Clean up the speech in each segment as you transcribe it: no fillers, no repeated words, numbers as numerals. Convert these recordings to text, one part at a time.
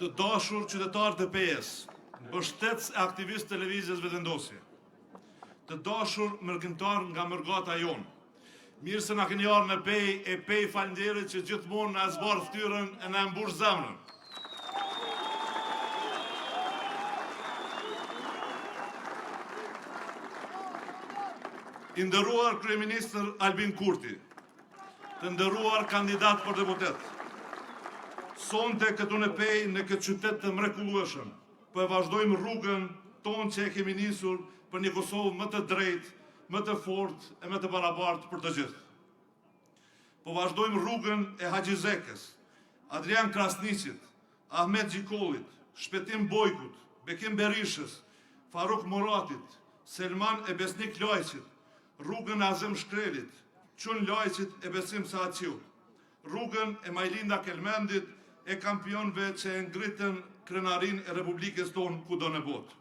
Të dashur qytetarë të PS, mbështetës e aktivist televizjes vetëndosje, të dashur mërgjimtar nga mërgata jonë, mirë se na keni ardhur në pej e pej falenderit që gjithmonë na zbarë ftyrën e na mbush zemrën. I nderuar kryeministër Albin Kurti, të nderuar kandidat për deputet, sonte këtu në pej në këtë qytet të mrekullueshëm, po e vazhdojmë rrugën tonë që e kemi nisur për një Kosovë më të drejtë, më të fortë e më të barabartë për të gjithë. Po vazhdojmë rrugën e Haxhizekës, Adrian Krasniqit, Ahmet Gjikollit, Shpetim Bojkut, Bekim Berishës, Faruk Muratit, Selman e Besnik Lajqit, rrugën e Azem Shkrelit, Qun Lajqit e Besim Saaqiut, rrugën e Majlinda Kelmendit e kampionëve që e ngritën krenarin e Republikës tonë kudo në botë.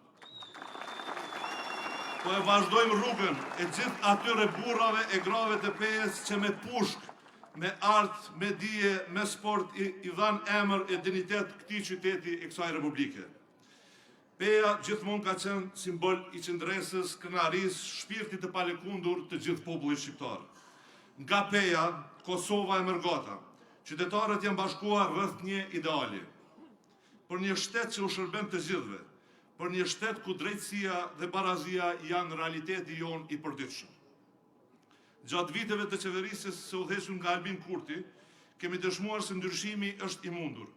Po e vazhdojmë rrugën e gjithë atyre burrave e grave të PS që me pushk, me artë, me dije, me sport i dhanë emër e dignitet këtij qyteti e kësaj Republike. Peja gjithmonë ka qenë simbol i qëndresës, krenarisë, shpirtit të palëkundur të gjithë popullit shqiptar. Nga Peja, Kosova e mërgata, qytetarët janë bashkuar rreth një ideali, për një shtet që u shërben të gjithëve, për një shtet ku drejtësia dhe barazia janë realiteti jonë i përditshëm. Gjatë viteve të qeverisjes së udhëhequr nga Albin Kurti, kemi dëshmuar se ndryshimi është i mundur.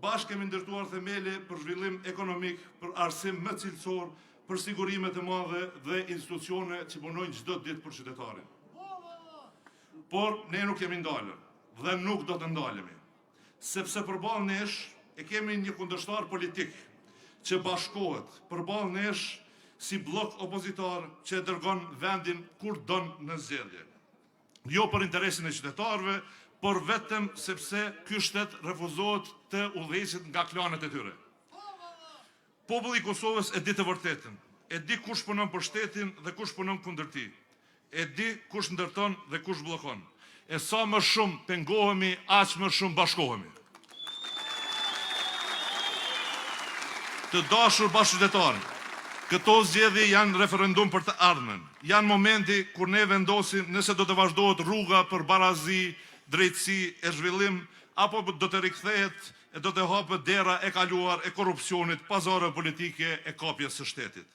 Bashkë kemi ndërtuar themele për zhvillim ekonomik, për arsim më cilësor, për sigurime të madhe dhe institucione që punojnë çdo ditë për qytetarin. Por ne nuk kemi ndalur dhe nuk do të ndalemi, sepse përballë nesh e kemi një kundërshtar politik që bashkohet përballë nesh si blok opozitar që e dërgon vendin kur don në zgjedhje. Jo për interesin e qytetarëve, por vetëm sepse ky shtet refuzohet të udhëheqet nga klanet e tyre. Populli i Kosovës e di të vërtetën, e di kush punon për shtetin dhe kush punon kundër tij, e di kush ndërton dhe kush bllokon. E sa më shumë pengohemi, aq më shumë bashkohemi. Të dashur bashkëqytetarë, këto zgjedhje janë referendum për të ardhmen. Janë momenti kur ne vendosim nëse do të vazhdohet rruga për barazi, drejtësi e zhvillim, apo do të rikthehet e do të hapet dera e kaluar e korrupsionit, pazare politike e kapjes së shtetit.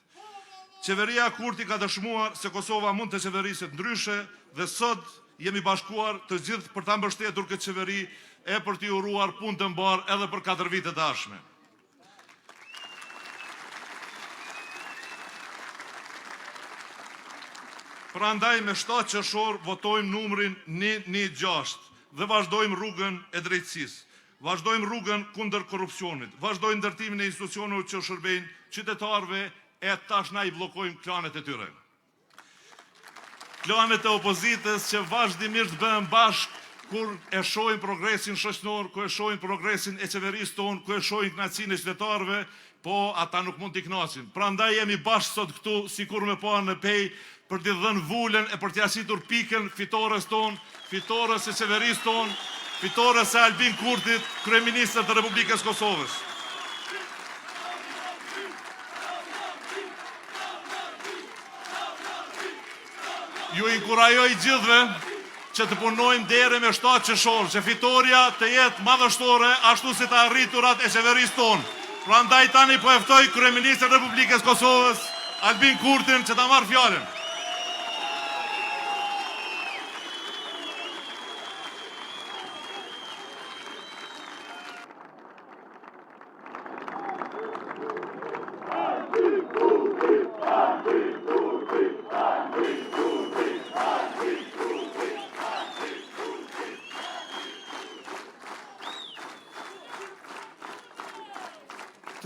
Qeveria Kurti ka dëshmuar se Kosova mund të qeveriset ndryshe dhe sot jemi bashkuar të gjithë për ta mbështetur këtë qeveri e për t'i uruar punë të mbar edhe për 4 vite të ardhshme. Prandaj me 7 qershor votojmë numrin 116 dhe vazhdojmë rrugën e drejtësisë. Vazhdojmë rrugën kundër korrupsionit. Vazhdojmë ndërtimin e institucioneve që shërbejnë qytetarëve e tash na i bllokojmë klanet e tyre. Klanet e opozitës që vazhdimisht bëhen bashkë kur e shohin progresin shoqëror, ku e shohin progresin e qeverisë tonë, ku e shohin kënaqësinë e qytetarëve, po ata nuk mund t'i kënaqin. Prandaj jemi bashkë sot këtu sikur me pa në pej për t'i dhënë vulën e për t'i asitur pikën fitores tonë, fitores e qeverisë tonë, fitores e Albin Kurtit, kryeministër të Republikës Kosovës. Ju inkurajoj gjithëve që të punojmë deri me 7 qershor, që fitoria të jetë madhështore ashtu si të arriturat e qeverisë tonë. Prandaj tani po e ftoj kryeministrin e Republikës Kosovës, Albin Kurtin, që ta marrë fjalën.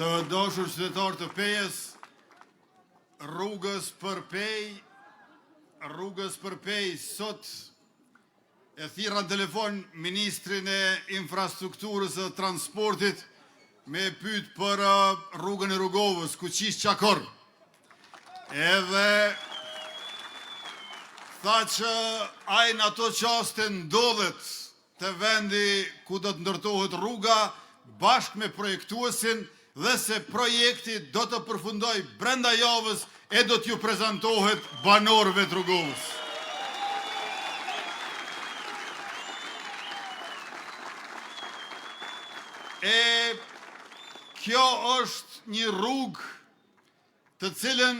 Të dashur qytetarë të Pejës, rrugës për Pej, sot e thirra në telefon ministrin e infrastrukturës dhe transportit me pyet për rrugën e Rrugovës, ku qish Qakor. Edhe tha që ajnë ato qaste ndodhet të vendi ku do të ndërtohet rruga, bashkë me projektuesin dhe se projekti do të përfundoj brenda javës e do t'ju prezentohet banorëve të Rrugovës. E kjo është një rrugë të cilën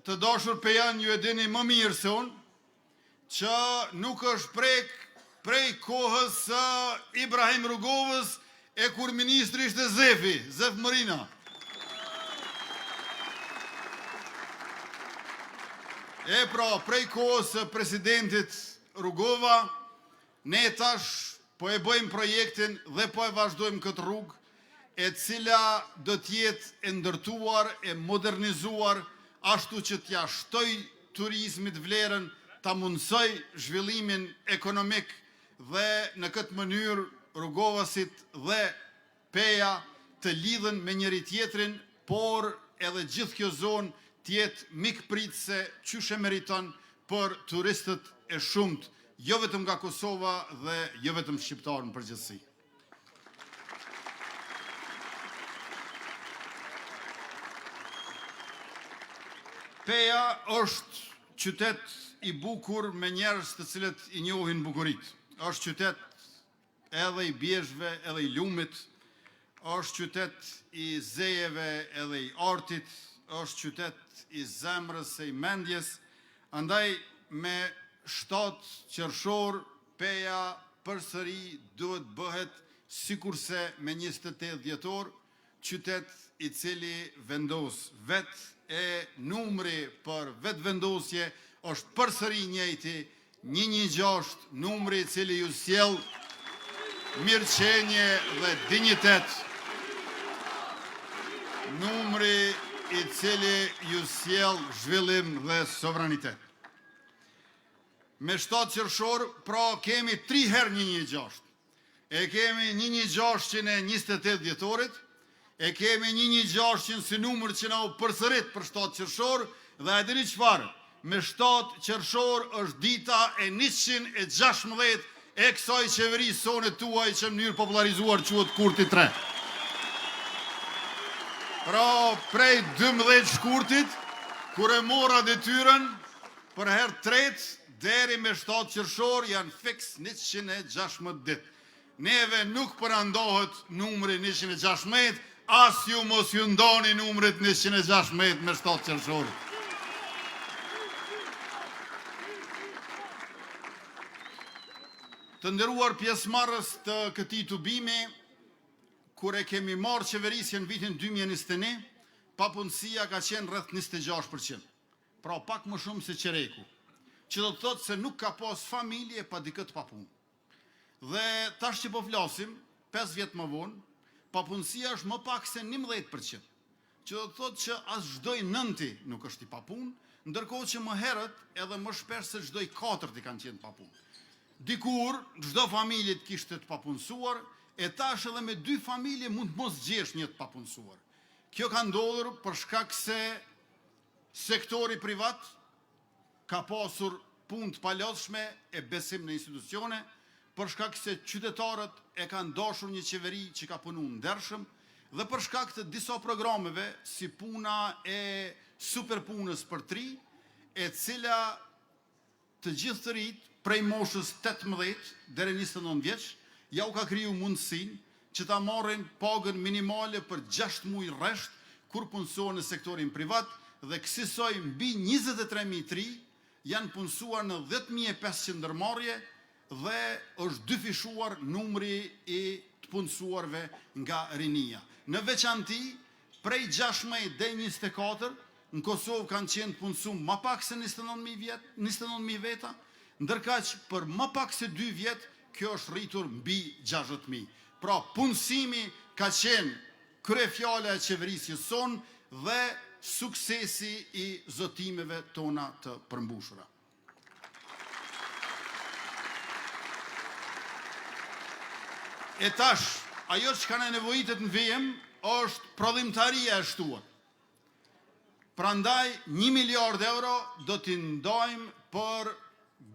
të dashur pe janë ju e dini më mirë se unë, që nuk është prej kohës së Ibrahim Rrugovës e kur ministri ishte Zef Mërina. E pra, prej kohës së presidentit Rrugova, ne tash po e bëjmë projektin dhe po e vazhdojmë këtë rrugë, e cila do t'jetë e ndërtuar, e modernizuar, ashtu që t'ja shtoj turizmit vlerën, ta mundsoj zhvillimin ekonomik dhe në këtë mënyrë rrugovasit dhe peja të lidhen me njëri tjetrin, por edhe gjithë kjo zonë t'jetë mikpritëse qyshe meriton për turistët e shumët, jo vetëm nga Kosova dhe jo vetëm shqiptarë në përgjithësi. Peja është qytet i bukur me njerëz të cilët i njohin bukuritë. Është qytet edhe i bjeshve, edhe i lumit, është qytet i zejeve edhe i artit, është qytet i zemrës e i mendjes, andaj me 7 qershor peja përsëri duhet bëhet sikurse me 28 dhjetor, qytet i cili vendos vetë e numri për vetë vendosje është përsëri njëjti 116, numri i cili ju sjell mirëqenie dhe dinjitet, numri i cili ju sjell zhvillim dhe sovranitet. Me 7 qershor, pra kemi 3 herë 116. E kemi 11628 dhjetorit, e kemi 116 si numër që na u përsërit për 7 qershor, dhe e dini çfarë? Me 7 qershor është dita e 116 e kësaj qeveri sonë tuaj që në mënyrë popularizuar quhet Kurti 3. Pra, prej 12 shkurtit, kur e mora detyrën, për herë tretë, deri me 7 qershor janë fiks 116 ditë. Neve nuk përandohet numri 116, as ju mos ju ndoni numrit 116 me 7 qershor. Të nderuar pjesëmarrës të këtij tubimi, kur e kemi marrë qeverisjen vitin 2021, papunësia ka qenë rreth 26%. Pra pak më shumë se qereku, që do të thotë se nuk ka pas familje pa dikët pa punë. Dhe tash që po flasim, 5 vjet më vonë, papunësia është më pak se 11%, që do të thotë që as çdoj 9 nuk është i pa punë, ndërkohë që më herët edhe më shpesh se çdoj 4 i kanë qenë pa punë. Dikur çdo familje të kishte të papunësuar, e tash edhe me 2 familje mund të mos gjesh një të papunësuar. Kjo ka ndodhur për shkak se sektori privat ka pasur punë të palodhshme e besim në institucione, për shkak se qytetarët e kanë dashur një qeveri që ka punuar ndershëm, dhe për shkak të disa programeve si puna e superpunës për 3, e cila të gjithë të rit prej moshës 18 deri 29 vjeç, ja u ka kriju mundësinë që ta marrin pagën minimale për 6 muaj rresht kur punësohen në sektorin privat, dhe kësaj mbi 23.003 janë punësuar në 10.500 ndërmarrje dhe është dyfishuar numri i të punësuarve nga rinia. Në veçanti, prej 16 deri 24, në Kosovë kanë qenë të punësuar më pak se 29.000 veta, ndërkaq për më pak se 2 vjet kjo është rritur mbi 60.000. Pra punësimi ka qenë kryefjala e qeverisë sonë dhe suksesi i zotimeve tona të përmbushura. E tash, ajo që ka nevojitet në vijim është prodhimtaria e shtuar. Prandaj 1 miliard euro do t'i ndajmë për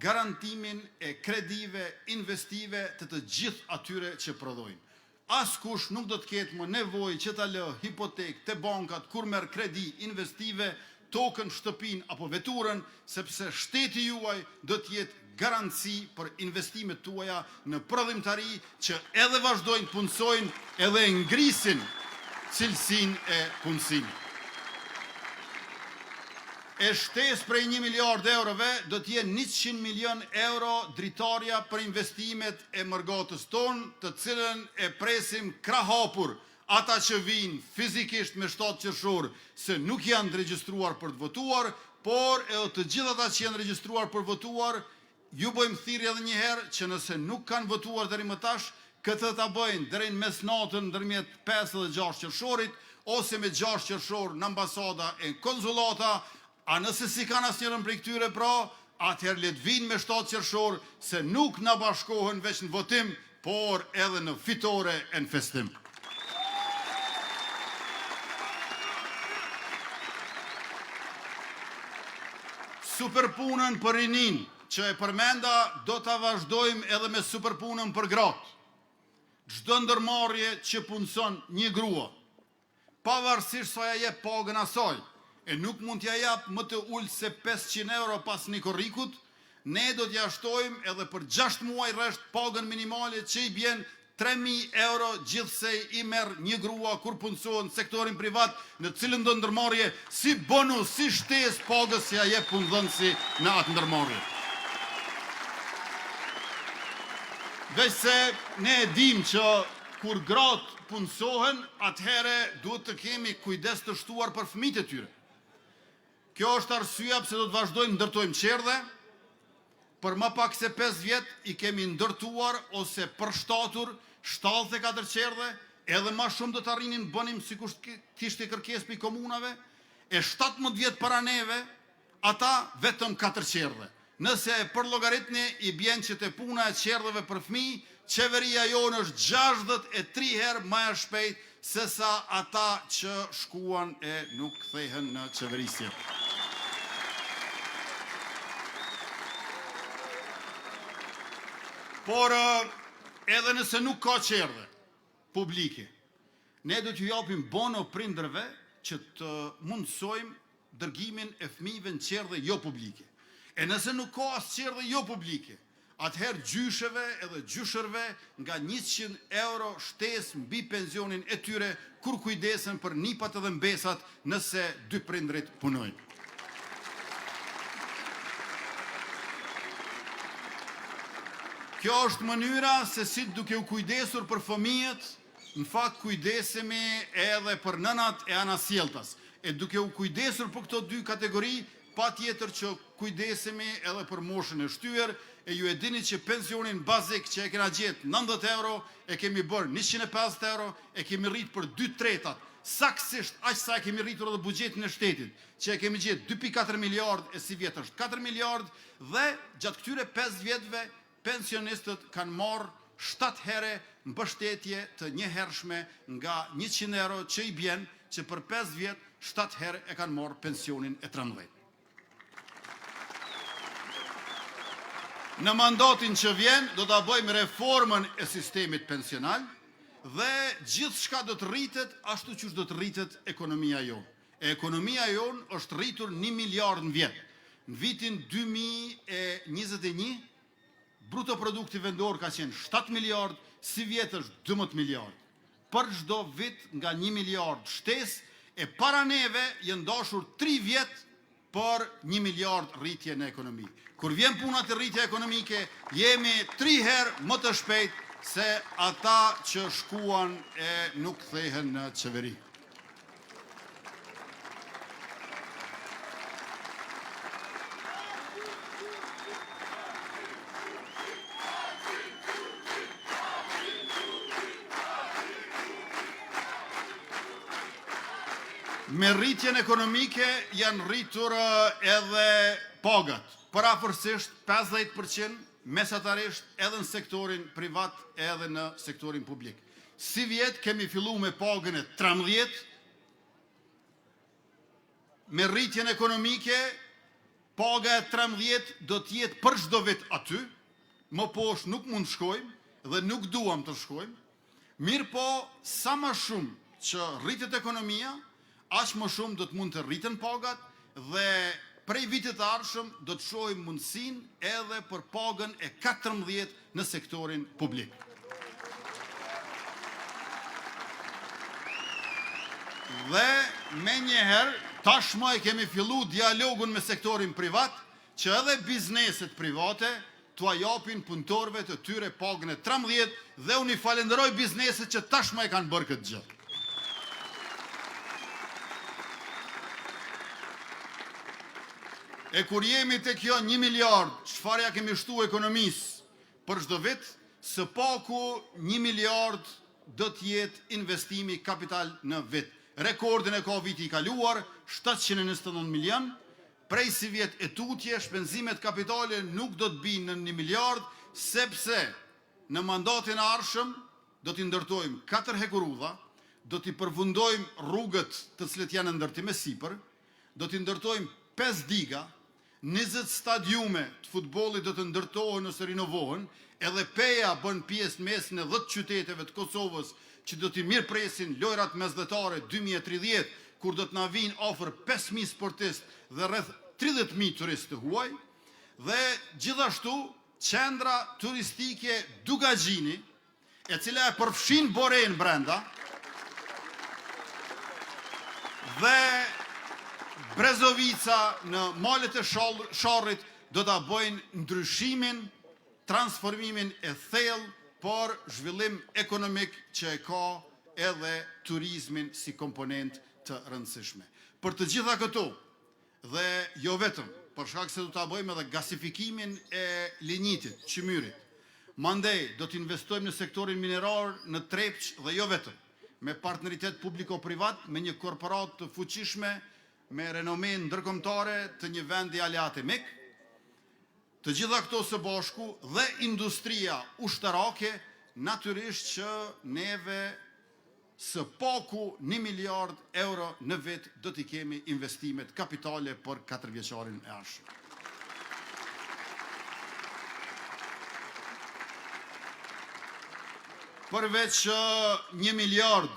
garantimin e kredive investive të gjithë atyre që prodhojnë. askush nuk do të ketë më nevojë që ta lë hipotekë te bankat kur merr kredi investive, tokën, shtëpin apo veturën, sepse shteti juaj do të jetë garanci për investimet tuaja në prodhimtari që edhe vazhdojnë të punësojnë edhe ngrisin cilësinë e punësimit. E shtesë prej 1 miliard eurove do të jenë 100 milion euro dritarja për investimet e mërgatës tonë, të cilën e presim krahapur ata që vinë fizikisht me 7 qershor se nuk janë regjistruar për të votuar, por e të gjithë ata që janë regjistruar për votuar, ju bëjmë thirrje edhe një herë që nëse nuk kanë votuar deri më tash, këtë ta bëjnë deri në mesnatën ndërmjet 5 dhe 6 qershorit, ose me 6 qershor në ambasada e konsullata. A nëse si kanë asnjërin prej këtyre pra, atëherë le të vinë me 7 qershor, se nuk na bashkohen veç në votim, por edhe në fitore e në festim. Superpunën për rinin, që e përmenda, do ta vazhdojmë edhe me superpunën për gratë. Çdo ndërmarrje që punson një grua, pavarësisht sa ja jep pagën asaj, e nuk mund t'ja jap më të ulë se 500 euro pas një korrikut, ne do t'ja shtojmë edhe për 6 muaj rresht pagën minimale që i bjen 3.000 euro gjithsej i merr një grua kur punësohet në sektorin privat, në cilën do ndërmarrje si bonus, si shtesë pagës që ja jep punëdhënësi në atë ndërmarrje. Veç se ne e dim që kur gratë punësohen, atëhere duhet të kemi kujdes të shtuar për fëmijët e tyre. Kjo është arsyeja pse do të vazhdojmë ndërtojmë qerdhe. Për më pak se 5 vjet i kemi ndërtuar ose përshtatur 74 qerdhe, edhe më shumë do të arrinim bënim sikur kishte kërkesë për komunave, e 17 vjet para neve, ata vetëm 4 qerdhe. Nëse e përllogaritni, i bjen që te puna e qerdheve për fëmijë, qeveria jonë është 63 herë më e shpejt se sa ata që shkuan e nuk kthehen në qeverisje. Por edhe nëse nuk ka qerdhe publike, ne do t'ju japim bono prindërve që të mundsojmë dërgimin e fëmijëve në qerdhe jo publike. E nëse nuk ka as qerdhe jo publike, atëherë gjysheve edhe gjyshërve nga 100 euro shtesë mbi pensionin e tyre kur kujdesen për nipat edhe mbesat nëse 2 prindrit punojnë. Kjo është mënyra se si duke u kujdesur për fëmijët, në fakt kujdesemi edhe për nënat e anasjelltas. E duke u kujdesur për këto 2 kategori, patjetër që kujdesemi edhe për moshën e shtyer, e ju e dini që pensionin bazik që e kena gjetë 90 euro, e kemi bërë 150 euro, e kemi rritë për 2/3, saksisht aq sa e kemi rritur edhe buxhetin e shtetit, që e kemi gjetë 2.4 miliard e si vjet është 4 miliard, dhe gjatë këtyre 5 vjetëve pensionistët kanë marrë 7 herë mbështetje të njëhershme nga 100 euro që i bjen që për 5 vjet 7 herë e kanë marrë pensionin e 13. Në mandatin që vjen do ta bëjmë reformën e sistemit pensional dhe gjithçka do të rritet ashtu siç do të rritet ekonomia jonë. E ekonomia jonë është rritur 1 miliard në vjet. Në vitin 2021 bruto produkti vendor ka qenë 7 miliard, si vjet është 12 miliard. Për çdo vit nga 1 miliard shtesë, e para neve janë dashur 3 vjet për 1 miliard rritje në ekonomi. Kur vjen puna të rritje ekonomike, jemi 3 herë më të shpejt se ata që shkuan e nuk kthehen në qeveri. Me rritjen ekonomike janë rritur edhe pagat, parafërsisht 50% mesatarisht edhe në sektorin privat edhe në sektorin publik. Si vjet kemi filluar me pagën e 13, me rritjen ekonomike, paga e 13 do të jetë për çdo vit aty, më poshtë nuk mund shkojmë dhe nuk duam të shkojmë, Mirë po, sa më shumë që rritet ekonomia, aq më shumë do të mund të rriten pagat dhe prej vitit të ardhshëm do të shohim mundësinë edhe për pagën e 14 në sektorin publik. Dhe me njëherë, tashmë e kemi fillu dialogun me sektorin privat, që edhe bizneset private t'ua japin punëtorëve të tyre pagën e 13 dhe unë i falenderoj bizneset që tashmë e kanë bërë këtë gjë. E kur jemi të kjo 1 miliard, çfarë ja kemi shtu ekonomisë për çdo vit, së paku 1 miliard do të jetë investimi kapital në vit. Rekordin e ka viti i kaluar, 729 milion, prej si vjet e tutje, shpenzimet kapitale nuk do të binë në 1 miliard, sepse në mandatin e ardhshëm do t'i ndërtojmë 4 hekurudha, do t'i përfundojmë rrugët të cilet janë në ndërtim e sipër, do t'i ndërtojmë 5 diga, 20 stadiume të futbollit do të ndërtohen ose rinovohen, edhe PEA bën pjesë mesin e 10 qyteteve të Kosovës që do t'i mirëpresin lojrat mesdhetare 2030, kur do të na vinë afër 5.000 sportistë dhe rreth 30.000 turistë të huaj, dhe gjithashtu qendra turistike Dugagjini, e cila e përfshin Boren brenda, dhe Brezovica në malet e Sharrit do ta bëjnë ndryshimin, transformimin e thellë për zhvillim ekonomik që e ka edhe turizmin si komponent të rëndësishme. Për të gjitha këto, dhe jo vetëm, për shkak se do ta bëjmë edhe gasifikimin e linjitit, Qymyrit, mandej do të investojmë në sektorin minerar në Trepç dhe jo vetëm, me partneritet publiko-privat, me një korporat të fuqishme, me renome ndërkombëtare të një vendi aleatimik, të gjitha këto së bashku dhe industria ushtarake, natyrisht që neve së paku 1 miliard euro në vit do t'i kemi investimet kapitale për 4 vjeçarin e ardhshëm. Përveç 1 miliard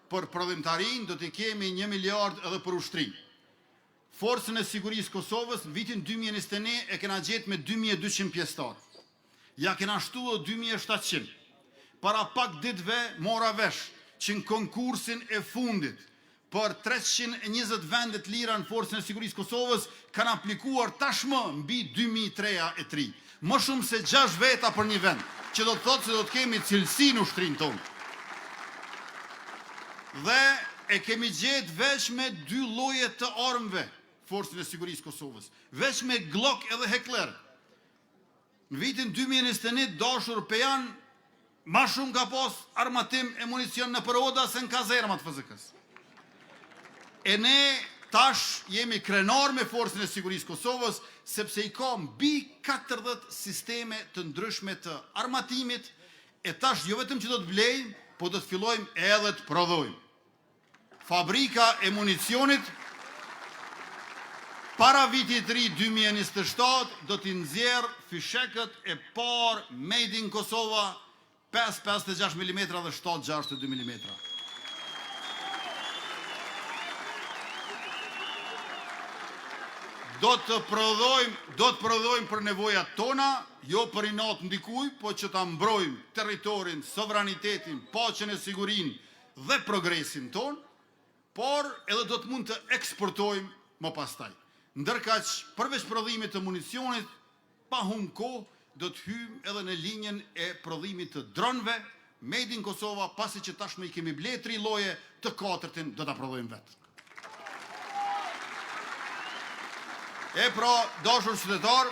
për prodhimtarin, do t'i kemi 1 miliard edhe për ushtrim. Forcën e sigurisë Kosovës, vitin 2021 e kena gjetë me 2200 pjesëtar. Ja kena shtu 2700. Para pak ditëve mora vesh që në konkursin e fundit për 320 vendet lira në Forcën e sigurisë Kosovës kanë aplikuar tashmë mbi 2003. Më shumë se 6 veta për një vend, që do të thotë se do të kemi cilësi në ushtrin tonë. Dhe e kemi gjetë veç me 2 lloje të armëve Forcën e sigurisë Kosovës, veç me Glock edhe Heckler. Në vitin 2021 dashur Pejan ma shumë ka pas armatim e municion në përoda se në kazermat FZK-s. E ne tash jemi krenar me Forcën e sigurisë Kosovës, sepse i ka mbi 40 sisteme të ndryshme të armatimit, e tash jo vetëm që do të blejmë, po do të fillojmë edhe të prodhojmë. Fabrika e municionit para vitit ri 2027 do t'i nxjerrë fishekët e parë made in Kosova 5.56 mm dhe 7.62 mm. Do të prodhojmë për nevojat tona, jo për inat ndikuj, po që ta mbrojmë territorin, sovranitetin, paqen e sigurin dhe progresin ton, por edhe do të mund të eksportojmë më pastaj. Ndërkaq, përveç prodhimit të municionit, pa humbur kohë, do të hyjmë edhe në linjën e prodhimit të dronëve, made in Kosova, pasi që tashmë i kemi ble 3 lloje, të 4-tin do ta prodhojmë vetë. E pra, dashur qytetar,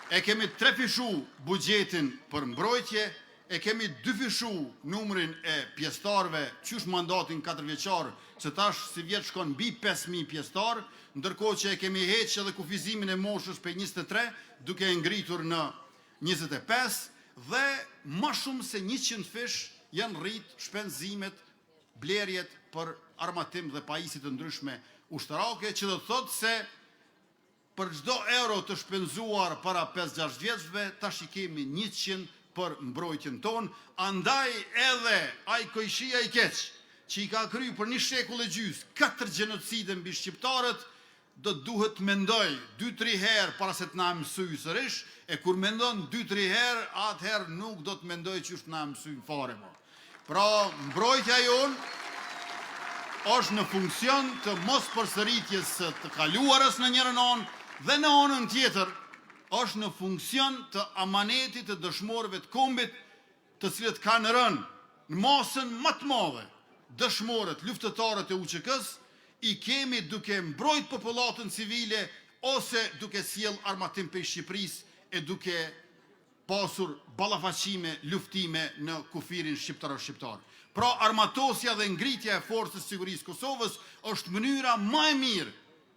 e kemi 3 fishu buxhetin për mbrojtje, e kemi 2 fishu numrin e pjesëtarëve, qysh mandatin 4 vjeçar, që tash si vjet shkon mbi 5000 pjesëtar, ndërkohë që e kemi heqë edhe kufizimin e moshës për 23, duke e ngritur në 25, dhe më shumë se 100 fish janë rrit shpenzimet, blerjet për armatim dhe pajisje të ndryshme ushtarake, që do të thotë se për çdo euro të shpenzuar para 5-6 vjeçve, tash i kemi 100 për mbrojtjen tonë, andaj edhe ai kojshia i keq që i ka kry për 1 shekull e gjys 4 gjenocide mbi shqiptarët, do duhet mendoj 2-3 herë para se të na mësoj sërish, e kur mendon 2-3 herë, atëherë nuk do të mendoj që është na mësoj fare mo. Pra, mbrojtja jonë është në funksion të mos përsëritjes së të kaluarës në njërën anë dhe në anën tjetër është në funksion të amanetit të dëshmorëve të kombit, të cilët kanë rënë në masën më të madhe dëshmorët, luftëtarët e UÇK-s, i kemi duke mbrojt popullatën civile ose duke sjell armatim për Shqipërisë e duke pasur ballafaqime, luftime në kufirin shqiptar. Pra, armatosja dhe ngritja e forcës sigurisë Kosovës është mënyra më e mirë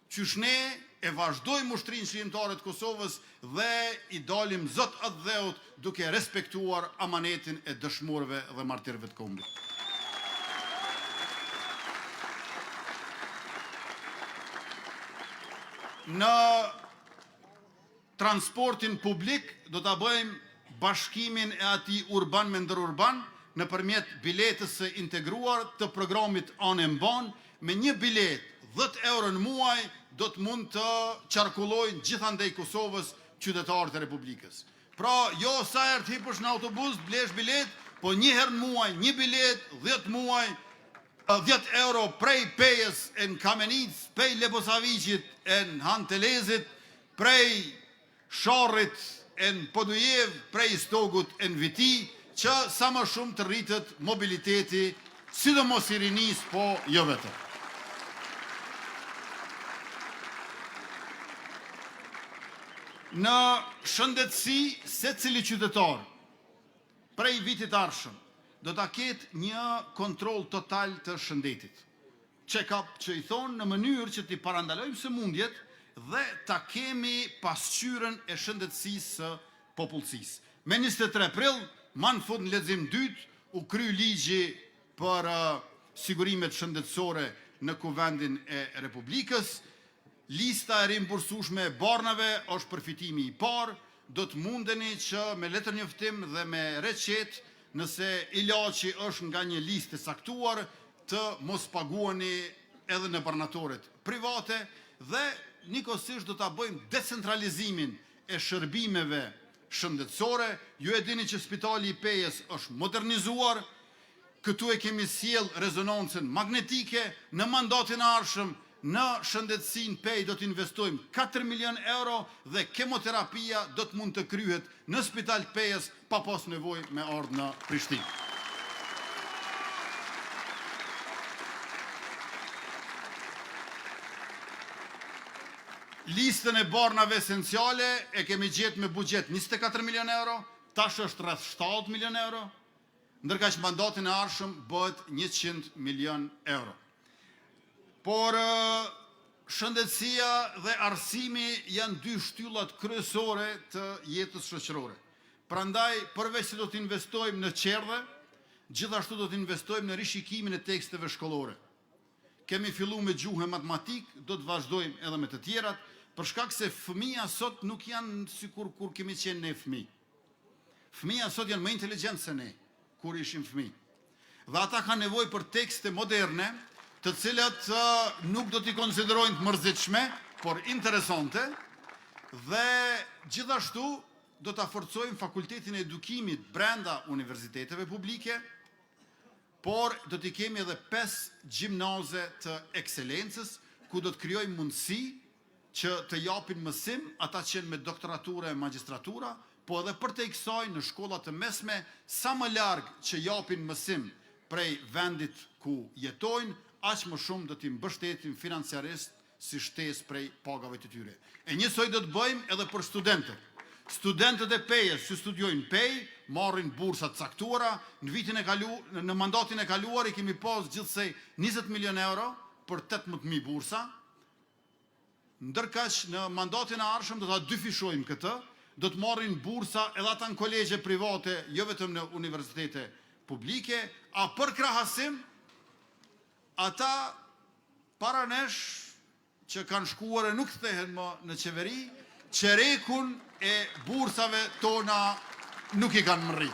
qysh ne e vazhdojmë ushtrinë shërimtare të Kosovës dhe i dalim zot atë dheut duke respektuar amanetin e dëshmorëve dhe martirëve të kombit. Në transportin publik do të bëjmë bashkimin e ati urban me ndërurban nëpërmjet biletës së integruar të programit Anë e Mban, me një bilet 10 euro në muaj do të mund të qarkullojnë gjithandej Kosovës qytetarët e Republikës. Pra, jo sa herë të hipësh në autobus, blesh bilet, po një herë në muaj, një bilet, 10 muaj, 10 euro prej Pejës e në Kamenic, prej Leposavicit e në Hantelezit, prej Sharrit e në Podujev, prej Stogut e në Viti, që sa më shumë të rritët mobiliteti, sidomos i rinis, po jo vetëm. Në shëndetësi, secili qytetar prej vitit ardhshëm do ta ketë një kontroll total të shëndetit. Check-up që i thonë në mënyrë që t'i parandalojmë sëmundjet dhe ta kemi pasqyrën e shëndetësisë së popullsisë. Me 23 prill, ma në fund në lexim 2, u kry ligji për sigurimet shëndetësore në Kuvendin e Republikës. Lista e rimbursueshme e barnave është përfitimi i parë, do të mundeni që me letër njoftim dhe me recet, nëse ilaçi është nga një listë e saktuar, të mos paguani edhe në barnatoret private dhe njëkohësisht do ta bëjmë decentralizimin e shërbimeve shëndetësore. Ju e dini që Spitali i Pejës është modernizuar, këtu e kemi sjell rezonancën magnetike, në mandatin e ardhshëm në shëndetësinë Pej do të investojmë 4 milion euro dhe kemoterapia do të mund të kryhet në Spital të Pejës pa pas nevojë me ardhur në Prishtinë. Listën e barnave esenciale e kemi gjetë me buxhet 24 milion euro, tash është rreth 70 milion euro, ndërka që mandatin e ardhshëm bëhet 100 milion euro. Por shëndetësia dhe arsimi janë 2 shtyllat kryesore të jetës shoqërore. Prandaj, përveç se do të investojmë në qerdhe, gjithashtu do të investojmë në rishikimin e teksteve shkollore. Kemi filluar me gjuhë matematik, do të vazhdojmë edhe me të tjerat, për shkak se fëmija sot nuk janë sikur kur kemi qenë ne fëmijë. Fëmija sot janë më inteligjent se ne kur ishim fëmijë. Dhe ata kanë nevojë për tekste moderne, të cilat nuk do t'i konsiderojnë të mërzitshme, por interesante, dhe gjithashtu do t'a forcojmë fakultetin e edukimit brenda universiteteve publike, por do t'i kemi edhe 5 gjimnaze të ekselencës, ku do të krijojmë mundësi që të japin mësim ata që janë me doktoratura e magistratura, po edhe për të kësaj në shkollat të mesme, sa më larg që japin mësim prej vendit ku jetojnë, aq më shumë do t'i mbështetim financiarisht si shtesë prej pagave të tyre. E njësoj do të bëjmë edhe për studentët. Studentët e Pejës që studiojnë Pej marrin bursa të caktuara. Në mandatin e kaluar i kemi pas gjithsej 20 milion euro për 18.000 bursa. Ndërkaq në mandatin e ardhshëm do ta dyfishojmë këtë, do të marrin bursa edhe ata në kolegje private, jo vetëm në universitete publike, a për krahasim ata para nesh që kanë shkuar e nuk kthehen më në qeveri, qerekun e bursave tona nuk i kanë mërri.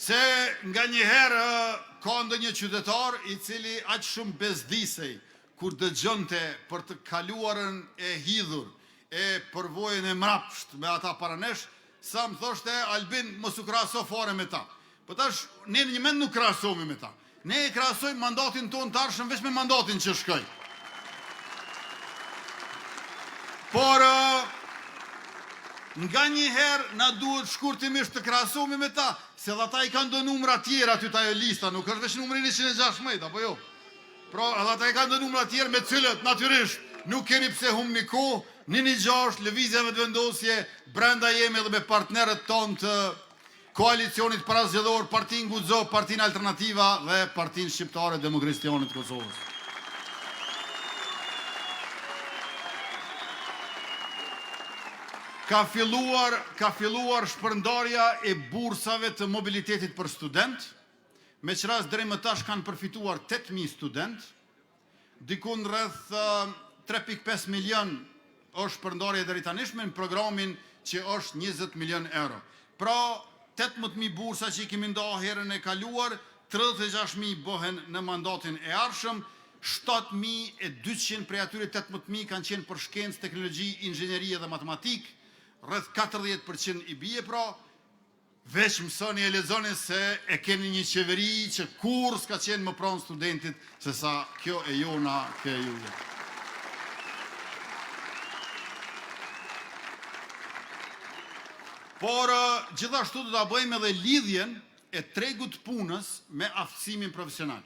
Se nga njëherë ka ndonjë qytetar i cili aq shumë bezdisej kur dëgjonte për të kaluarën e hidhur e përvojën e mrapsht me ata paranesh, sa më thoshte Albin mos u krahaso fare me ta. Po tash ne në një mend nuk krahasohemi me ta. Ne e krahasojmë mandatin tonë të ardhshëm veç me mandatin që shkoj. Por nga njëherë na duhet shkurtimisht të krahasohemi me ta, se dhe ata i kanë do numra tjera aty ajo lista, nuk është veç numri 116, apo jo? Pra, edhe ata i kanë do numra tjera me cilët natyrisht nuk keni pse humni kohë, 116 lëvizjeve të vendosje brenda jemi edhe me partnerët tonë të koalicionit parazgjedhor, Partin Guxo, Partin Alternativa dhe Partin Shqiptare Demokristjane të Kosovës. Ka filluar shpërndarja e bursave të mobilitetit për student, me që rast deri më tash kanë përfituar 8.000 student, dikun rreth 3.5 milion është shpërndarja deri tanishme në programin që është 20 milion euro. Pra, 18.000 bursa që i kemi nda herën e kaluar, 36.000 bëhen në mandatin e ardhshëm, 7.200 prej atyre 18.000 kanë qenë për shkencë, teknologji, inxhinierie dhe matematik, rreth 40% i bie pra, veç mësoni e lexoni se e keni një qeveri që kur s'ka qenë më pranë studentit se sa kjo e jona, kjo e juve. Por gjithashtu do ta bëjmë edhe lidhjen e tregut punës me aftësimin profesional.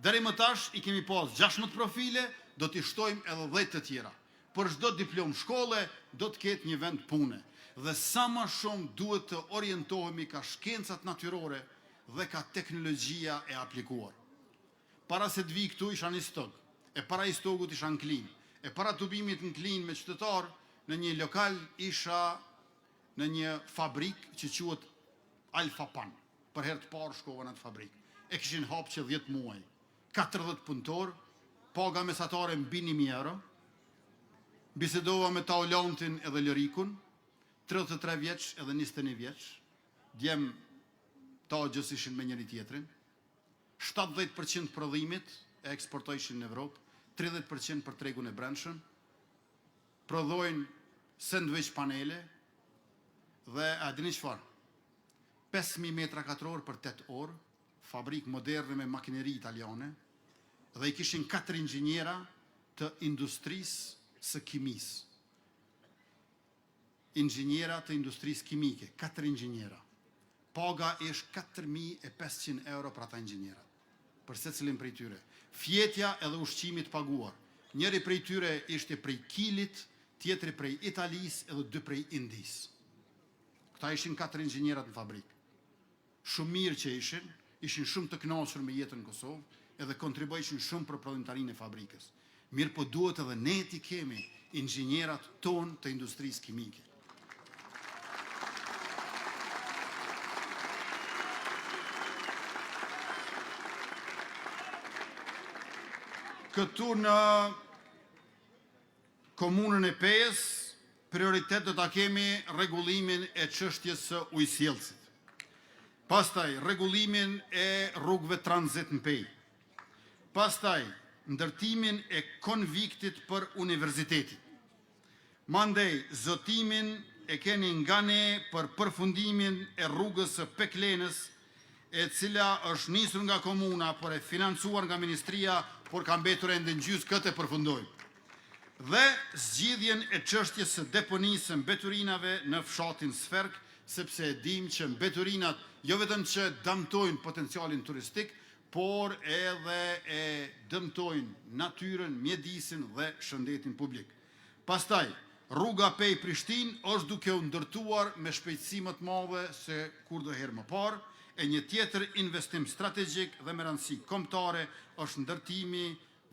Deri më tash i kemi pas 16 profile, do t'i shtojmë edhe 10 të tjera. Për çdo diplom shkolle do të ketë një vend pune. Dhe sa më shumë duhet të orientohemi ka shkencat natyrore dhe ka teknologjia e aplikuar. Para se të vi këtu isha një stog, e para i stogut isha në Klin, e para të bimit në Klin me qytetar, në një lokal isha në një fabrik që quhet Alfa Pan. Për herë të parë shkova në atë fabrik. E kishin hapë që 10 muaj, 40 punëtor, paga mesatare mbi 1.000 euro, bisedova me Taulantin edhe Lërikun, 33 vjeç edhe 21 vjeç, djem ta gjës ishin me njëri tjetrin, 70% prodhimit e eksportojshin në Evropë, 30% për tregun e brendshëm, prodhojnë sandwich panele dhe a dini çfarë? 5.000 metra katror për 8 orë, fabrik moderne me makineri italiane, dhe i kishin 4 inxhiniera të industrisë së kimisë. Inxhiniera të industrisë kimike, 4 inxhiniera. Paga është 4.500 euro për ata inxhiniera, për secilin prej tyre. Fjetja edhe ushqimit paguar. Njëri prej tyre ishte prej Kilit, tjetri prej Italisë edhe 2 prej Indisë. Këta ishin 4 inxhinierat në fabrikë. Shumë mirë që ishin shumë të kënaqur me jetën në Kosovë, edhe kontribuojshin shumë për prodhimtarinë e fabrikës. Mirë po duhet edhe ne t'i kemi inxhinierat tonë të industrisë kimike. Këtu në komunën e Pejës, prioritet do ta kemi rregullimin e çështjes së ujësjellësit. Pastaj rregullimin e rrugëve tranzit në Pejë. Pastaj ndërtimin e konviktit për universitetin. Mandej zotimin e keni nga ne për përfundimin e rrugës së Peklenës, e cila është nisur nga komuna, por e financuar nga ministria, por ka mbetur ende në gjysmë, këtë e përfundojmë. Dhe zgjidhjen e çështjes së deponisë së mbeturinave në fshatin Sferk, sepse e dim që mbeturinat jo vetëm që dëmtojnë potencialin turistik, por edhe e dëmtojnë natyrën, mjedisin dhe shëndetin publik. Pastaj, rruga Pejë-Prishtinë është duke u ndërtuar me shpejtësi më të madhe se kurdoherë më parë, e një tjetër investim strategjik dhe me rëndësi kombëtare është ndërtimi,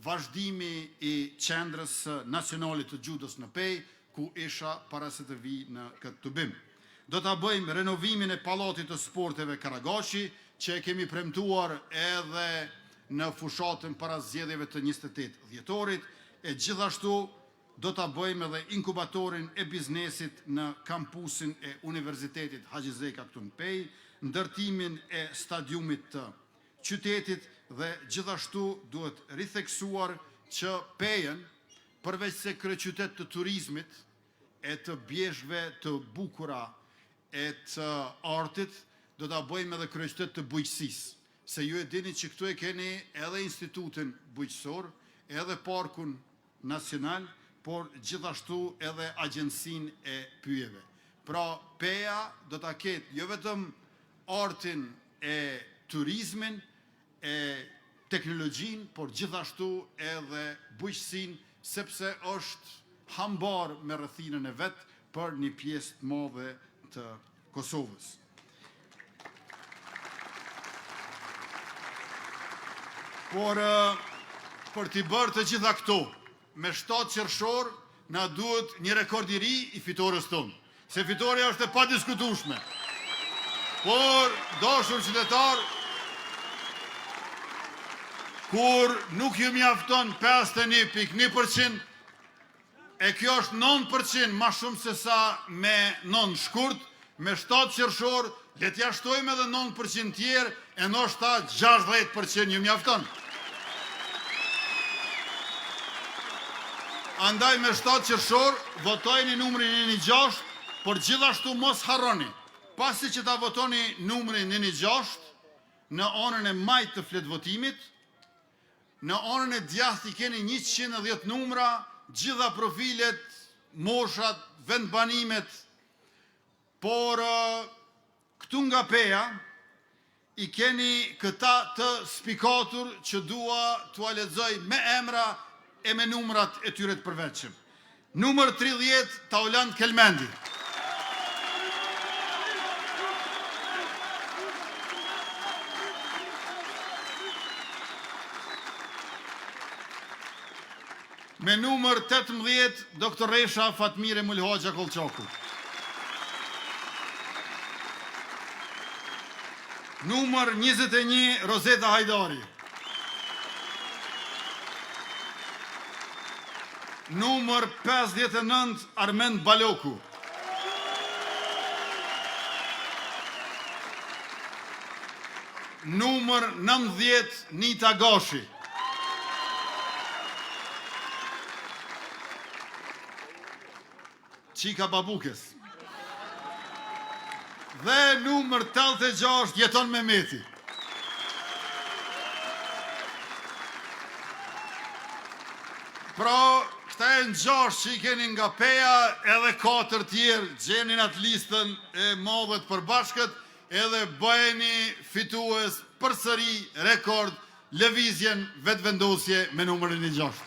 vazhdimi i qendrës nacionale të judës në Pejë, ku isha para se të vi në këtë tubim. Do ta bëjmë renovimin e pallatit të sporteve Karagashi, që e kemi premtuar edhe në fushatën para zgjedhjeve të 28 dhjetorit, e gjithashtu do të bëjmë edhe inkubatorin e biznesit në kampusin e Universitetit Haxhi Zeka këtu në Pej, ndërtimin e stadiumit të qytetit dhe gjithashtu duhet ritheksuar që Pejën, përveç se kryeqytet të turizmit, e të bjeshve të bukura, e të artit, do të bëjmë edhe kryeqytet të bujqësisë. Se ju e dini që këtu e keni edhe institutin bujqësor, edhe parkun nacional, por gjithashtu edhe agjensin e pyjeve. Pra, Peja do të ketë jo vetëm artin e turizmin, e teknologjin, por gjithashtu edhe bujqësin, sepse është hambar me rrethinën e vetë për një pjesë të madhe të Kosovës. Por, për t'i bërë të gjitha këto, me 7 qershor, na duhet një rekord i ri i fitores tonë. Se fitoria është e pa diskutueshme. Por, dashur qytetar, kur nuk ju mjafton 51.1%, e kjo është 9% ma shumë se sa me 9 shkurt, me 7 qershor, le t'ja shtojmë edhe 9% tjerë, e ndoshta 60% ju mjafton. Andaj me 7 qershor, votojni numrin 116, por gjithashtu mos harroni, pasi që ta votoni numrin 116, në anën e majt të fletvotimit, në anën e djathtë i keni 110 numra, gjitha profilet, moshat, vendbanimet, por këtu nga Peja, i keni këta të spikatur që dua t'ua lexoj me emra e me numrat e tyre të përveçshëm. Numër 30, Taulant Kelmendi. Me numër 18, doktoresha Fatmire Mulhoxha Kollçoku. Numër 21, Rozeta Hajdari. Numër 59, Armend Baloku. Numër 90, Nita Gashi. Qika Babukes. Dhe numër 86, Jeton Mehmeti. Pra, këta e në 6 që i keni nga Peja, edhe 4 tjerë gjenin atë listën e madhet përbashkët, edhe bëjeni fitues përsëri rekord lëvizjen vetëvendosje me numërin 6.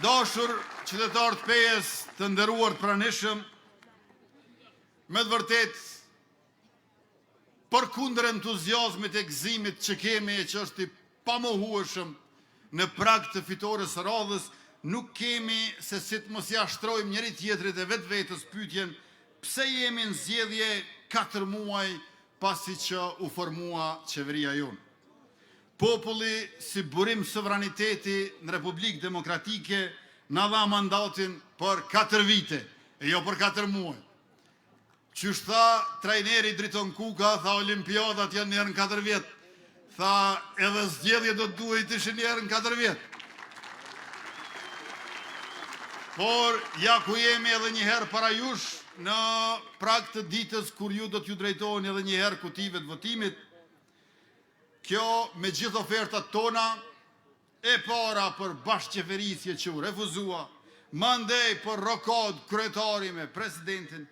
Dashur qytetarët Pejës të nderuar të pranishëm, me të vërtet, përkundër entuziazmit e gëzimit që kemi e që është i pamohueshëm në prag të fitores së radhës, nuk kemi se si të mos ja shtrojmë njëri tjetrit e vetë vetës pyetjen pse jemi në zgjedhje 4 muaj pasi që u formua qeveria jonë. Populli, si burim sovraniteti në Republikë Demokratike, na dha mandatin për 4 vite, e jo për 4 muaj. Qysh tha trajneri Driton Kuka, tha olimpiadat janë njerë në 4 vjetë, tha edhe zgjedhje do të duhet ishin njerë në 4 vjetë. Por, ja ku jemi edhe njëherë para jush, në prag të ditës kur ju do t'ju drejtojnë edhe njëherë kutive të votimit, kjo me gjithë ofertat tona, e para për bashkëqeverisje që u refuzua, mandej për rokod kryetari me presidentin,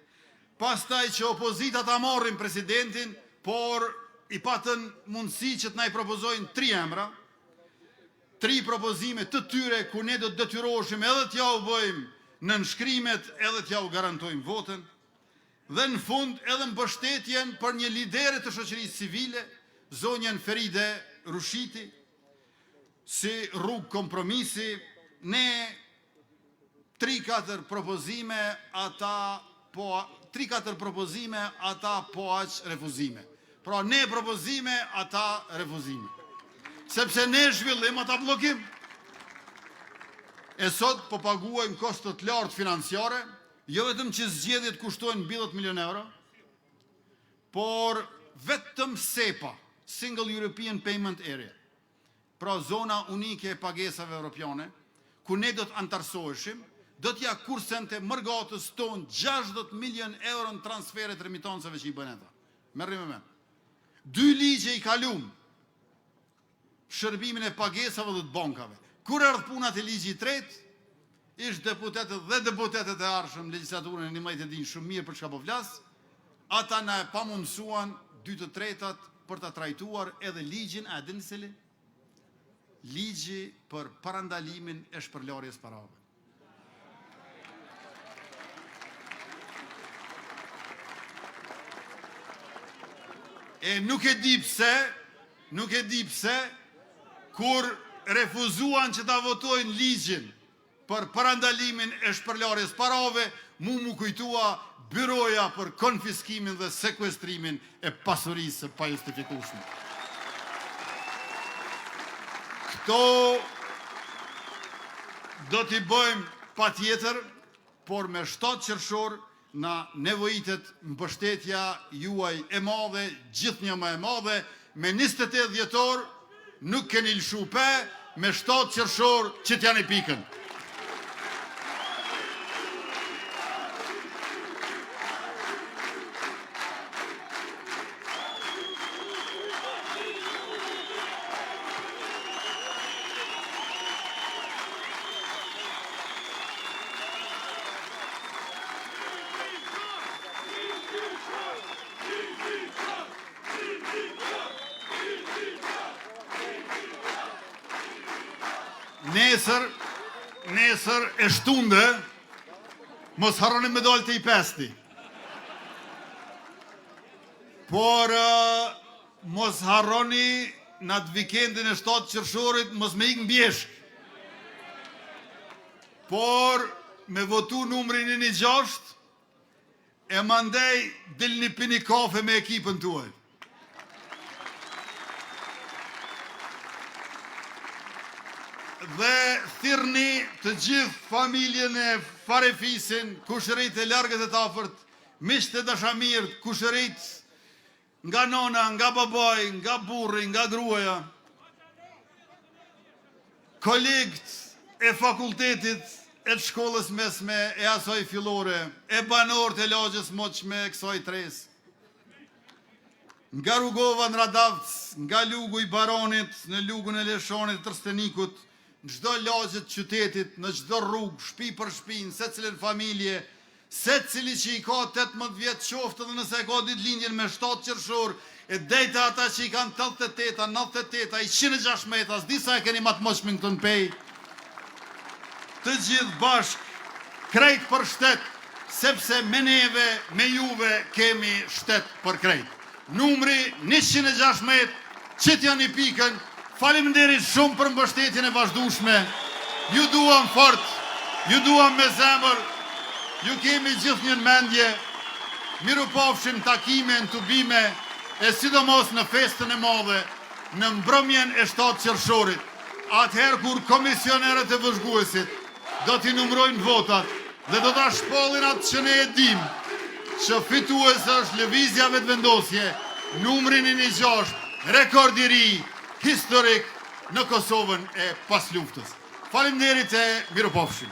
pastaj që opozita ta marrin presidentin, por i patën mundësi që të na i propozojnë 3 emra, 3 propozime të tyre ku ne do të detyroheshim edhe t'ja u bëjmë në nënshkrimet, edhe t'ja u garantojmë votën, dhe në fund edhe mbështetjen për një lidere të shoqërisë civile, zonjën Feride Rushiti, si rrugë kompromisi, ne 3-4 propozime, ata po 3-4 propozime, ata po aq refuzime. Pra ne propozime, ata refuzime. Sepse ne zhvillim, ata blokim. E sot po paguajmë kostot lartë financiare, jo vetëm që zgjedhjet kushtojnë mbi 10 milion euro, por vetëm SEPA, Single European Payment Area, pra zona unike e pagesave europiane, ku ne do të antarësoheshim, do t'ja kursente mërgatës tonë 60 milion euro në transferet remitancave që i bën ata. Merrim me men. 2 ligje i kalum shërbimin e pagesave dhe të bankave. Kur erdh punat e ligjit i tretë, ish deputetët dhe deputetet e arshëm legjislaturën e 11 e dinë shumë mirë për çka po flas, ata na e pamundsuan 2/3 për ta trajtuar edhe ligjin, a dini cili? Ligji për parandalimin e shpërlarjes parave. E nuk e di pse, kur refuzuan që ta votojnë ligjin për parandalimin e shpërlarjes parave, mu kujtua byroja për konfiskimin dhe sekuestrimin e pasurisë së pajustifikueshme. Këto do t'i bëjmë patjetër, por me 7 qershor na nevojitet mbështetja juaj e madhe, gjithnjë më e madhe, me 28 dhjetor nuk keni lëshu pe, me 7 qershor që t'janë i pikën. Nesër e shtunde, mos harroni me dalë të i pesti. Por mos harroni në atë vikendin e 7 qershorit, mos me ikë mbjeshk. Por me votu numrin e 1-6, e mandej dilni pini kafe me ekipën tuaj. Dhe thirrni të gjithë familjen e Farefisin, kushërit e largët e afërt, miqtë e dashamirët, kushërit nga nona, nga babaj, nga burri, nga gruaja, kolegët e fakultetit, e të shkollës mesme, e asaj fillore, e banorët e lagjës moqme, e kësaj tres, nga Rugova në Radavc, nga lugu i Baronit, në lugun e Leshonit, Trstenikut, në çdo lagjët qytetit, në çdo rrugë, shtëpi për shtëpi, në secilën familje, secili që i ka 18 vjet qoftë dhe nëse ka ditëlindjen me 7 qershor, e dejta ata që i kanë 88, 98, 116, disa e keni matë moshme në këtë në pej, të gjithë bashk, krejt për shtet, sepse me neve, me juve, kemi shtet për krejt. Numri 116, që t'janë i pikën. Faleminderit shumë për mbështetjen e vazhdueshme. Ju duam fort, ju duam me zemër, ju kemi gjithnjë në mendje. Mirupafshim takime, ntubime, e sidomos në festën e madhe, në mbrëmjen e 7 qershorit, atëherë kur komisionerët e vëzhguesit do t'i numrojnë votat dhe do t'a shpollin atë që ne e dim, që fitues është lëvizja vetëvendosje, numrin e 1-6, rekord i ri, historik në Kosovën e pas luftës. Faleminderit e mirupafshim.